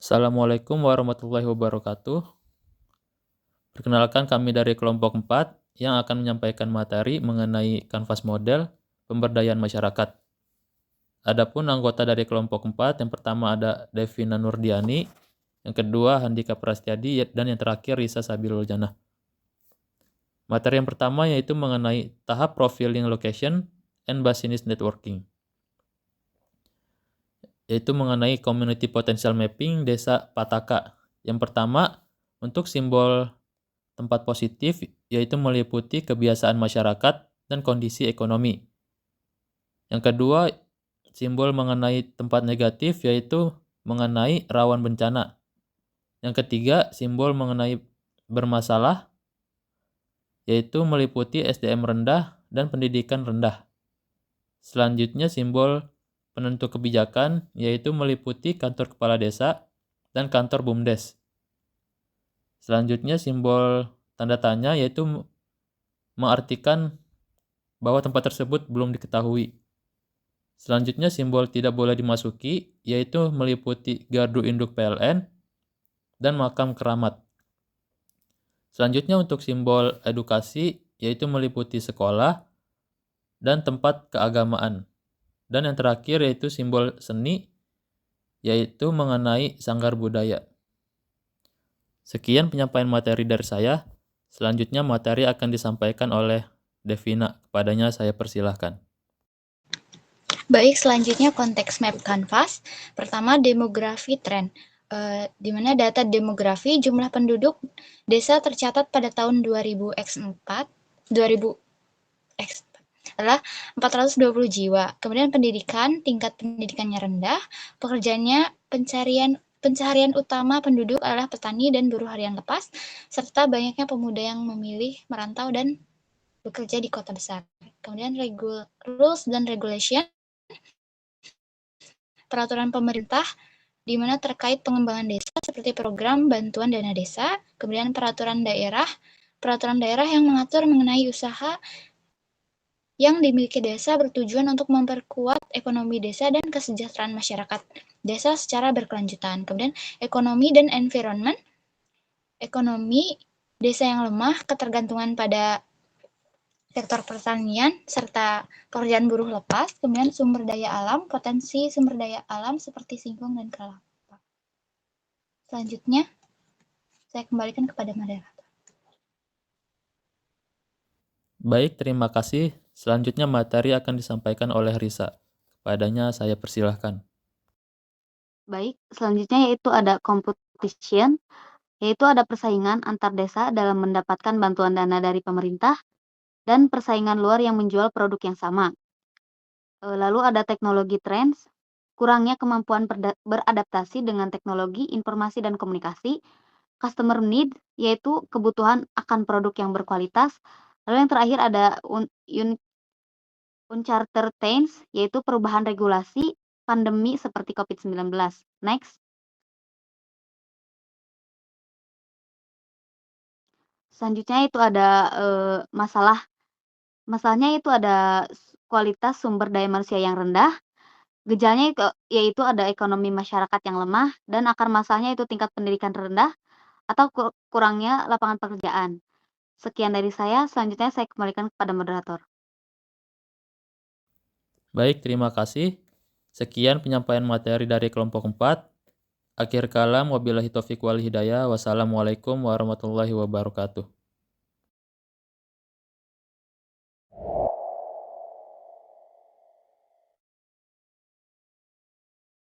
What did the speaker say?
Assalamualaikum warahmatullahi wabarakatuh. Perkenalkan kami dari kelompok 4 yang akan menyampaikan materi mengenai kanvas model pemberdayaan masyarakat. Adapun anggota dari kelompok 4, yang pertama ada Devina Nurdiani, yang kedua Handika Prastiadi, dan yang terakhir Risa Sabilul Janah. Materi yang pertama yaitu mengenai tahap profiling location and business networking, yaitu mengenai community potential mapping desa Pataka. Yang pertama, untuk simbol tempat positif yaitu meliputi kebiasaan masyarakat dan kondisi ekonomi. Yang kedua, simbol mengenai tempat negatif yaitu mengenai rawan bencana. Yang ketiga, simbol mengenai bermasalah yaitu meliputi SDM rendah dan pendidikan rendah. Selanjutnya, simbol penentu kebijakan yaitu meliputi kantor kepala desa dan kantor BUMDes. Selanjutnya, simbol tanda tanya yaitu mengartikan bahwa tempat tersebut belum diketahui. Selanjutnya, simbol tidak boleh dimasuki yaitu meliputi gardu induk PLN dan makam keramat. Selanjutnya, untuk simbol edukasi yaitu meliputi sekolah dan tempat keagamaan. Dan yang terakhir yaitu simbol seni yaitu mengenai sanggar budaya. Sekian penyampaian materi dari saya. Selanjutnya materi akan disampaikan oleh Devina. Kepadanya saya persilahkan. Baik, selanjutnya konteks map kanvas. Pertama, demografi tren. Di mana data demografi jumlah penduduk desa tercatat pada tahun 2000 adalah 420 jiwa. Kemudian pendidikan, tingkat pendidikannya rendah, pencaharian utama penduduk adalah petani dan buruh harian lepas, serta banyaknya pemuda yang memilih merantau dan bekerja di kota besar. Kemudian rules dan regulation, peraturan pemerintah di mana terkait pengembangan desa seperti program bantuan dana desa, kemudian peraturan daerah yang mengatur mengenai usaha yang dimiliki desa bertujuan untuk memperkuat ekonomi desa dan kesejahteraan masyarakat desa secara berkelanjutan. Kemudian ekonomi dan environment, ekonomi desa yang lemah, ketergantungan pada sektor pertanian, serta pekerjaan buruh lepas, kemudian sumber daya alam, potensi sumber daya alam seperti singkong dan kelapa. Selanjutnya, saya kembalikan kepada moderator. Baik, terima kasih. Selanjutnya materi akan disampaikan oleh Risa. Kepadanya saya persilahkan. Baik, selanjutnya yaitu ada competition, yaitu ada persaingan antar desa dalam mendapatkan bantuan dana dari pemerintah dan persaingan luar yang menjual produk yang sama. Lalu ada teknologi trends, kurangnya kemampuan beradaptasi dengan teknologi, informasi, dan komunikasi. Customer need, yaitu kebutuhan akan produk yang berkualitas. Lalu yang terakhir ada uncharted trends, yaitu perubahan regulasi pandemi seperti COVID-19. Next. Selanjutnya itu ada masalahnya itu ada kualitas sumber daya manusia yang rendah. Gejalanya itu yaitu ada ekonomi masyarakat yang lemah dan akar masalahnya itu tingkat pendidikan rendah atau kurangnya lapangan pekerjaan. Sekian dari saya, selanjutnya saya kembalikan kepada moderator. Baik, terima kasih. Sekian penyampaian materi dari kelompok 4. Akhir kalam, wabillahi taufiq wal hidayah. Wassalamualaikum warahmatullahi wabarakatuh.